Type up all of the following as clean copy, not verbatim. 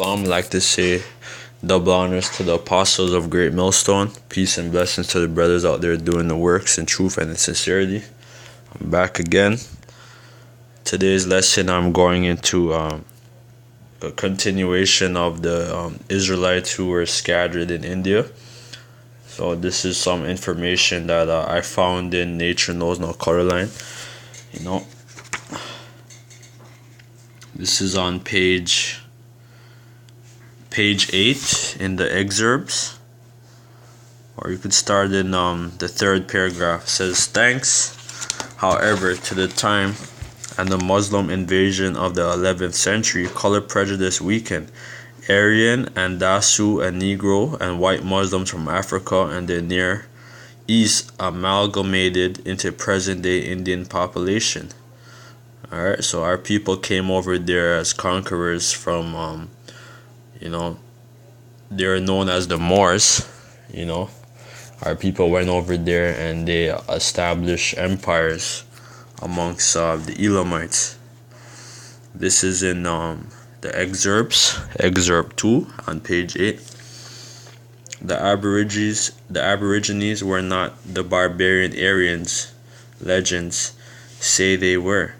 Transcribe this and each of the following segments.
I'd like to say double honors to the apostles of Great Millstone. Peace and blessings to the brothers out there doing the works in truth and in sincerity. I'm back again. Today's lesson, I'm going into a continuation of the Israelites who were scattered in India. So this is some information that I found in Nature Knows No Color Line. This is on page 8 in the excerpts, or you could start in the third paragraph. It says, thanks, however, to the time and the Muslim invasion of the 11th century, color prejudice weakened. Aryan and Dasu and Negro and white Muslims from Africa and the Near East amalgamated into present-day Indian population. Alright, so our people came over there as conquerors from they're known as the Moors. Our people went over there and they established empires amongst the Elamites. This is in the excerpts, excerpt 2 on page 8. The Aborigines were not the barbarian Aryans legends say they were.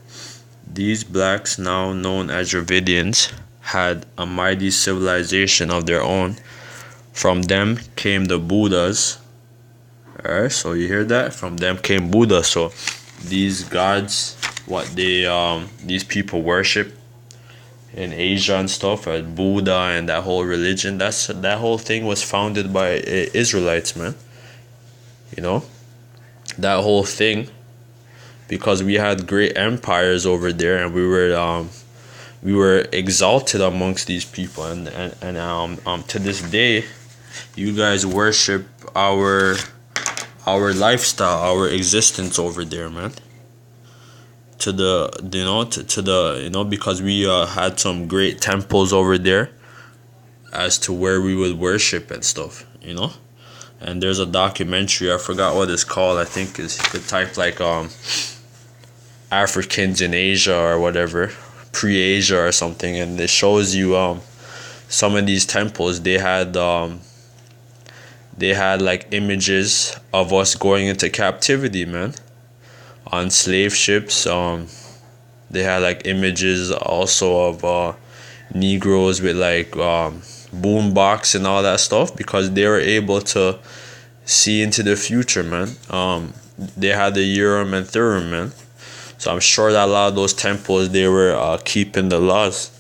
These blacks, now known as Dravidians, had a mighty civilization of their own. From them came the Buddhas. Alright, so you hear that? From them came Buddha. So these gods, what these people worship in Asia and stuff, Buddha and that whole religion, that whole thing was founded by Israelites, man. That whole thing, because we had great empires over there and we were exalted amongst these people, and to this day you guys worship our lifestyle, our existence over there, man. Because we had some great temples over there as to where we would worship and stuff, and there's a documentary, I forgot what it's called. I think you could type like Africans in Asia or whatever, pre-Asia or something, and it shows you some of these temples. They had like images of us going into captivity, man, on slave ships. They had like images also of Negroes with like boombox and all that stuff, because they were able to see into the future, man. They had the Urim and Thummim, man. So I'm sure that a lot of those temples, they were keeping the laws,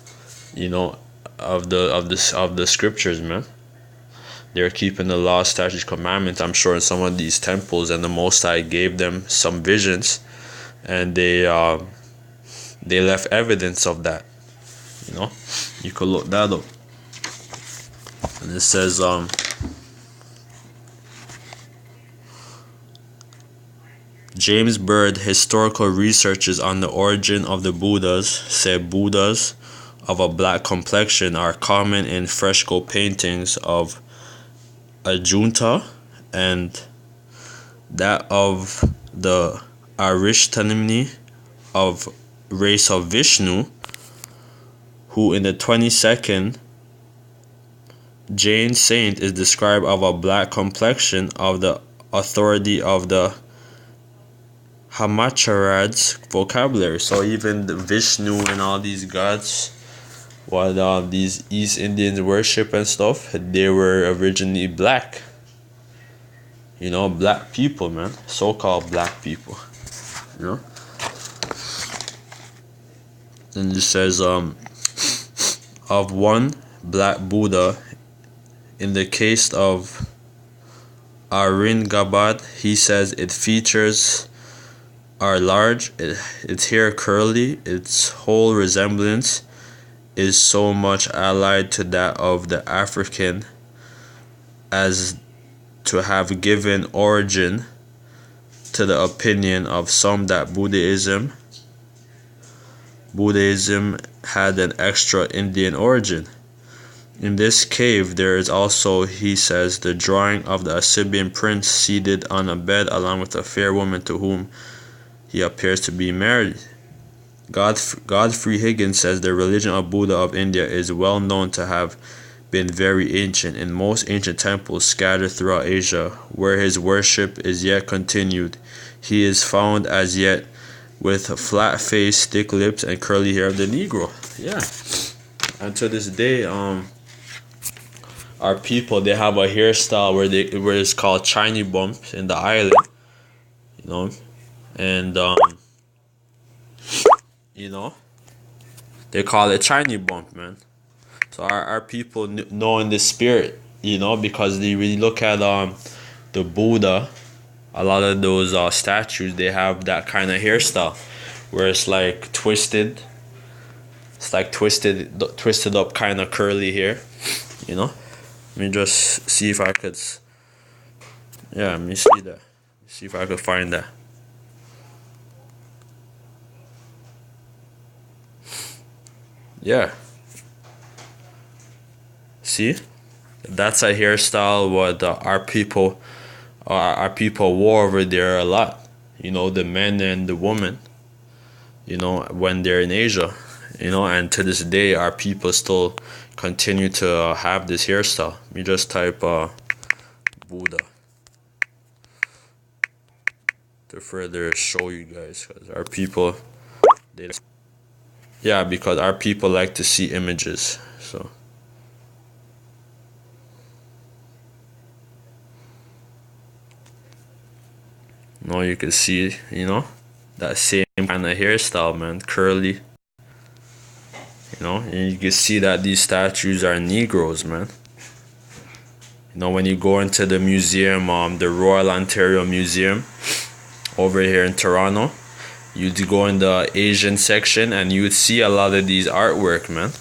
of the scriptures, man. They're keeping the law, statutes, commandments. I'm sure in some of these temples, and the Most High gave them some visions, and they left evidence of that. You could look that up. And it says James Bird, historical researches on the origin of the Buddhas, said Buddhas of a black complexion are common in fresco paintings of Ajunta and that of the Arishtani of race of Vishnu, who in the 22nd Jain saint is described of a black complexion of the authority of the Hamacharad's vocabulary. So even the Vishnu and all these gods, what these East Indians worship and stuff, they were originally black. Black people, man. So-called black people. Then it says of one black Buddha, in the case of Aurangabad, he says its features are large, its hair curly, its whole resemblance is so much allied to that of the African as to have given origin to the opinion of some that Buddhism had an extra Indian origin. In this cave there is also, he says, the drawing of the Assyrian prince seated on a bed along with a fair woman to whom he appears to be married. Godfrey Higgins says the religion of Buddha of India is well known to have been very ancient. In most ancient temples scattered throughout Asia, where his worship is yet continued, he is found as yet with a flat face, thick lips, and curly hair of the Negro. Yeah, and to this day, our people, they have a hairstyle where it's called Chinese bumps in the island, you know, and you know they call it Chinese bump, man. So our people know in the spirit, because they really look at the Buddha. A lot of those statues, they have that kind of hairstyle where it's like twisted. It's like twisted up, kind of curly hair. Let me just see if I could. Yeah, let me see that. See if I could find that. Yeah. See, that's a hairstyle what our people wore over there a lot. The men and the women. When they're in Asia. And to this day, our people still continue to have this hairstyle. Let me just type Buddha to further show you guys, because our people, because our people like to see images. So now you can see, that same kind of hairstyle, man, curly. And you can see that these statues are Negroes, man. When you go into the museum, the Royal Ontario Museum over here in Toronto, you'd go in the Asian section and you'd see a lot of these artwork, man.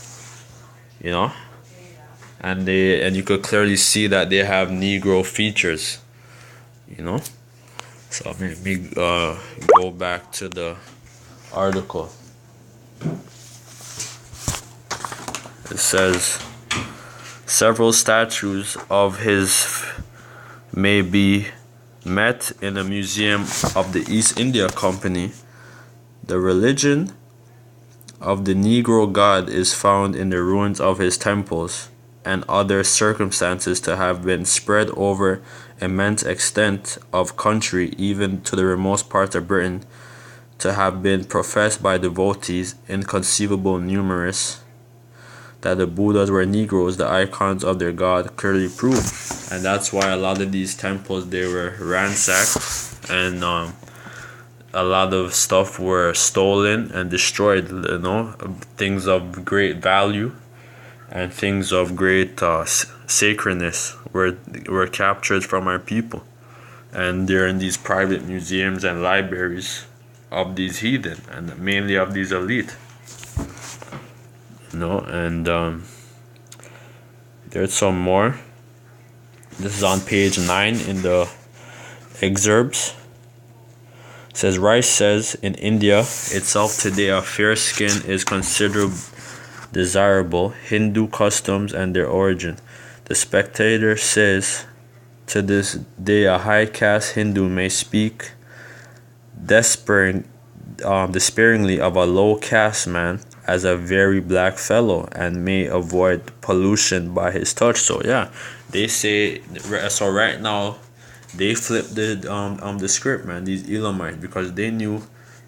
And you could clearly see that they have Negro features. So let me go back to the article. It says several statues of his may be met in a museum of the East India Company. The religion of the Negro god is found in the ruins of his temples and other circumstances to have been spread over immense extent of country, even to the remote parts of Britain, to have been professed by devotees inconceivable numerous. That the Buddhas were Negroes, the icons of their god, clearly prove. And that's why a lot of these temples, they were ransacked, and a lot of stuff were stolen and destroyed. Things of great value and things of great sacredness were captured from our people, and they're in these private museums and libraries of these heathen, and mainly of these elite. And there's some more. This is on page 9 in the excerpts. It says, Rice says, in India itself today, a fair skin is considered desirable. Hindu customs and their origin. The Spectator says, to this day, a high caste Hindu may speak despairingly of a low caste man as a very black fellow, and may avoid pollution by his touch. So yeah, they say, so right now they flipped the script, man, these Elamites, because they knew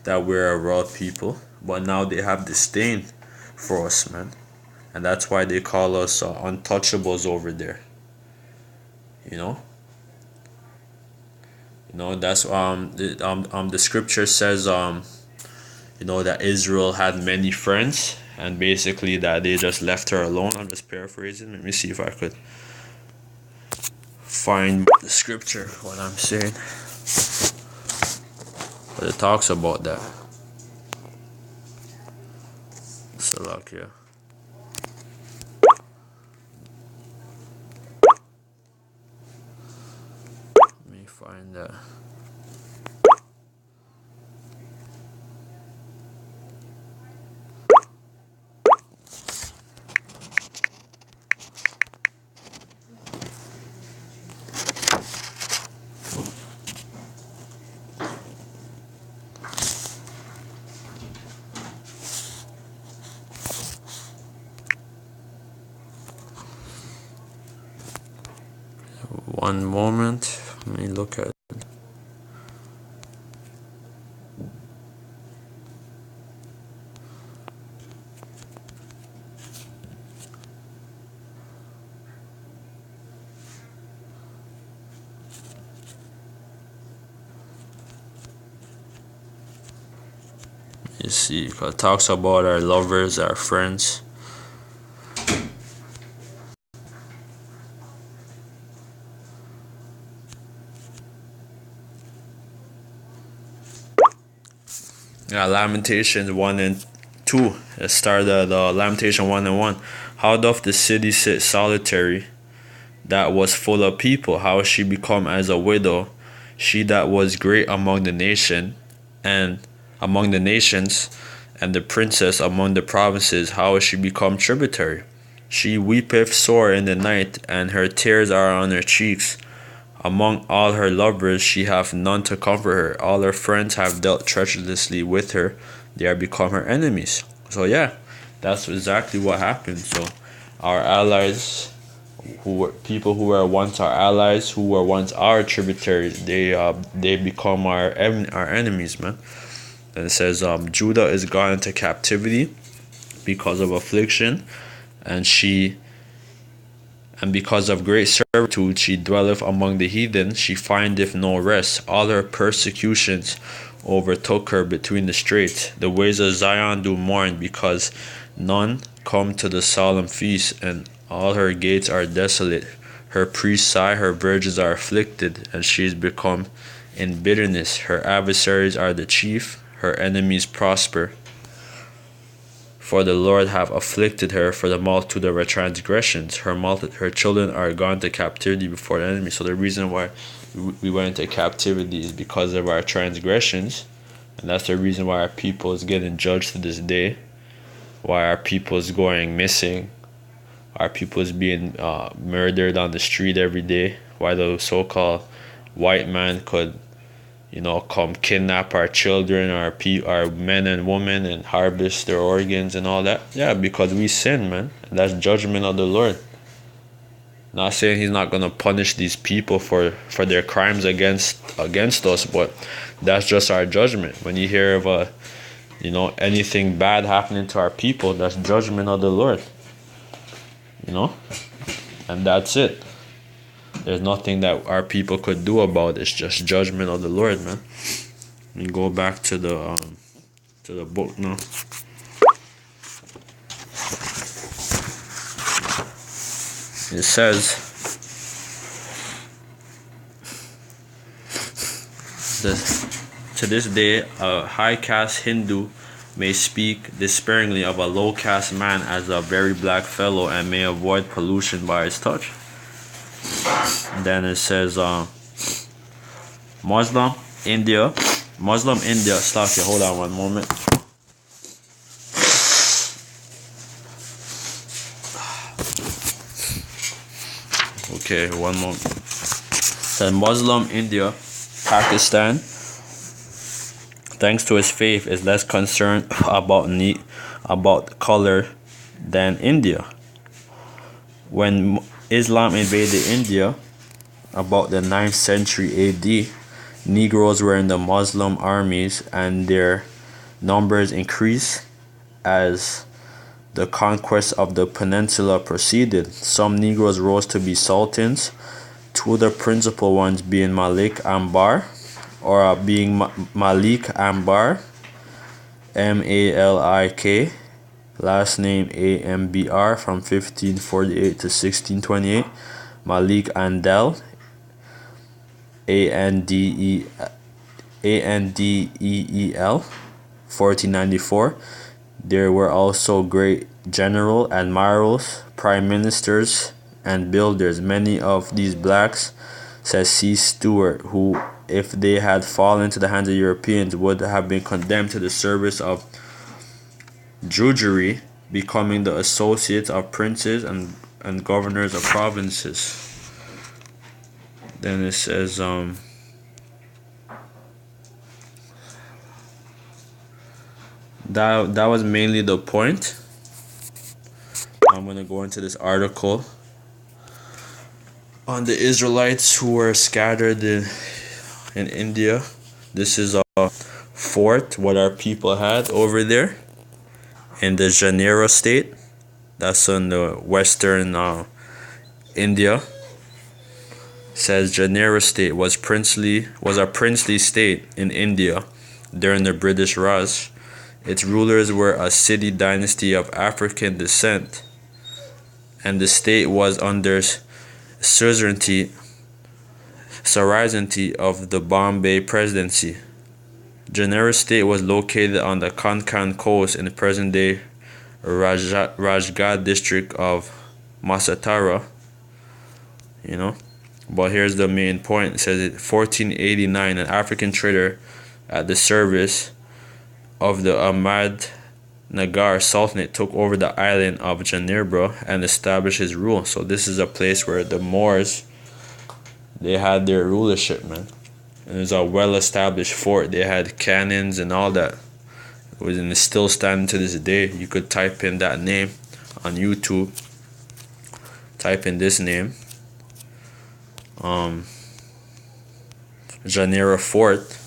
that we're a raw people, but now they have disdain for us, man, and that's why they call us untouchables over there. That's the scripture says that Israel had many friends, and basically that they just left her alone. I'm just paraphrasing. Let me see if I could find the scripture, what I'm saying. But it talks about that. Salakia. Let me find that. One moment. Let me look at it. You see, it talks about our lovers, our friends. Yeah, Lamentations 1 and 2. It started Lamentation 1 and 1. How doth the city sit solitary, that was full of people? How is she become as a widow, she that was great among the nation, and among the nations, and the princess among the provinces? How is she become tributary? She weepeth sore in the night, and her tears are on her cheeks. Among all her lovers she hath none to comfort her. All her friends have dealt treacherously with her. They are become her enemies. So yeah, that's exactly what happened. So our allies, who were people who were once our allies, who were once our tributaries, they become our enemies, man. And it says Judah is gone into captivity because of affliction, and because of great servitude she dwelleth among the heathen. She findeth no rest. All her persecutions overtook her between the straits. The ways of Zion do mourn, because none come to the solemn feast, and all her gates are desolate. Her priests sigh, her virgins are afflicted, and she is become in bitterness. Her adversaries are the chief, her enemies prosper. For the Lord hath afflicted her for the multitude of her transgressions. Her children are gone to captivity before the enemy. So the reason why we went into captivity is because of our transgressions. And that's the reason why our people is getting judged to this day. Why our people is going missing. Our people is being murdered on the street every day. Why the so-called white man could come kidnap our children, our men and women, and harvest their organs and all that. Yeah, because we sin, man. And that's judgment of the Lord. Not saying he's not gonna punish these people for their crimes against us, but that's just our judgment. When you hear of anything bad happening to our people, that's judgment of the Lord. And that's it. There's nothing that our people could do about it. It's just judgment of the Lord, man. Let me go back to the book now. It says to this day a high caste Hindu may speak despairingly of a low caste man as a very black fellow, and may avoid pollution by his touch. Then it says Muslim India, Slakia, hold on one moment. Okay, one moment. Then Muslim India, Pakistan, thanks to his faith, is less concerned about color than India. When Islam invaded India about the 9th century AD, Negroes were in the Muslim armies, and their numbers increased as the conquest of the peninsula proceeded. Some Negroes rose to be sultans, two of the principal ones being Malik Ambar, Malik, last name Ambr, from 1548 to 1628. Malik Andel, Andeel, 1494. There were also great general, admirals, prime ministers, and builders. Many of these blacks, says C. Stewart, who, if they had fallen into the hands of Europeans, would have been condemned to the service of drudgery, becoming the associates of princes and governors of provinces. Then it says that was mainly the point. I'm gonna go into this article on the Israelites who were scattered in India. This is a fort what our people had over there in the Janeiro state. That's in the western India. Says Janeiro state was a princely state in India during the British Raj. Its rulers were a Siddi dynasty of African descent, and the state was under suzerainty of the Bombay Presidency. Janeiro state was located on the Konkan coast in the present-day Rajgad district of Masatara. But here's the main point. It says in 1489, an African trader at the service of the Ahmadnagar Sultanate took over the island of Janeiro and established his rule. So this is a place where the Moors, they had their rulership, man. And it was a well-established fort. They had cannons and all that. And it's still standing to this day. You could type in that name on YouTube. Type in this name. Janeiro Fort.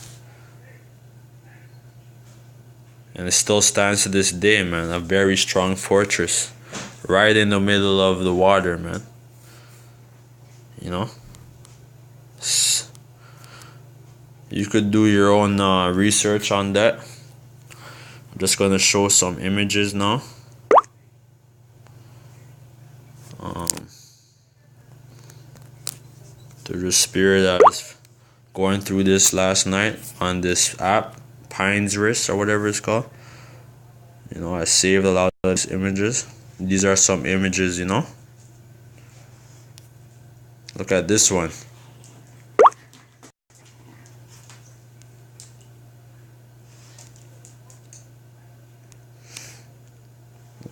And it still stands to this day, man. A very strong fortress. Right in the middle of the water, man. You could do your own research on that. I'm just gonna show some images now. To the spirit that was going through this last night on this app, Pines Wrist or whatever it's called. I saved a lot of these images. These are some images, Look at this one.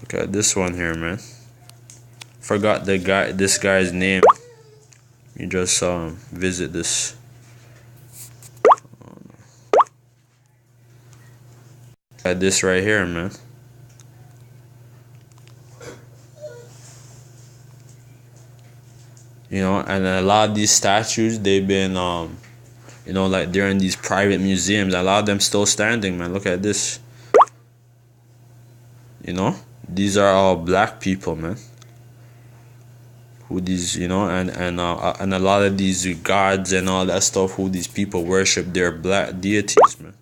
Look at this one here, man. Forgot this guy's name. You just visit this. Look at this right here, man. And a lot of these statues, they've been like they're in these private museums. A lot of them still standing, man. Look at this. These are all black people, man. Who these, and a lot of these gods and all that stuff, who these people worship, their black deities, man.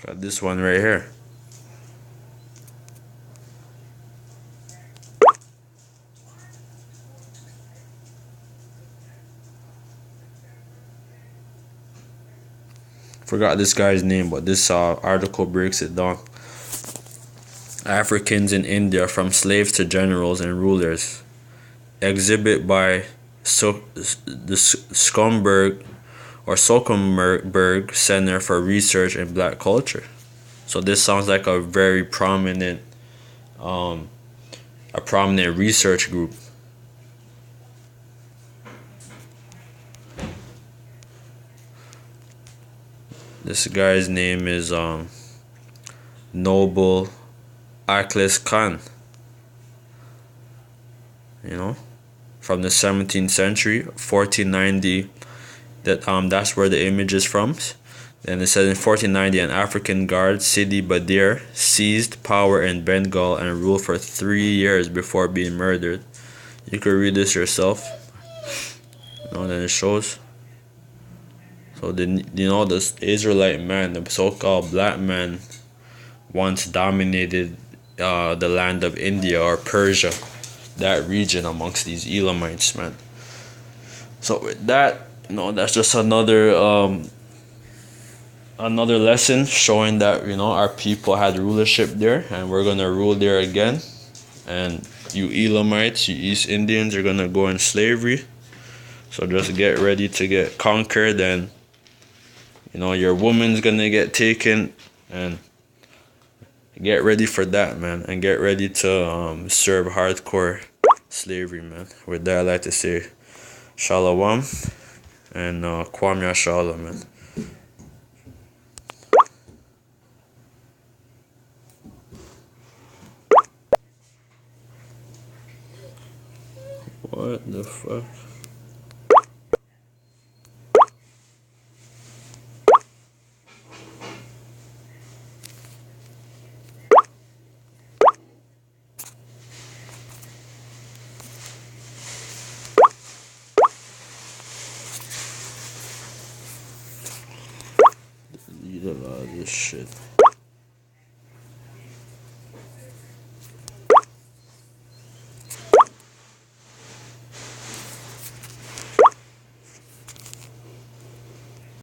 Got this one right here. Forgot this guy's name, but this article breaks it down. Africans in India, from slaves to generals and rulers. Exhibit by the Schomburg Center for Research in Black Culture. So this sounds like a very prominent, research group. This guy's name is Noble Aklis Khan. From the 17th century, 1490. That's where the image is from. And it says in 1490, an African guard, Sidi Badir, seized power in Bengal and ruled for 3 years before being murdered. You could read this yourself. Then it shows. So the Israelite man, the so-called black man, once dominated the land of India or Persia, that region amongst these Elamites, man. So with that, that's just another lesson showing that our people had rulership there, and we're gonna rule there again. And you Elamites, you East Indians, are gonna go in slavery. So just get ready to get conquered, and your woman's gonna get taken, and get ready for that, man, and get ready to serve hardcore slavery, man. With that, I'd like to say shalom and kwam yashala, man. What the fuck? Delete a lot of this shit.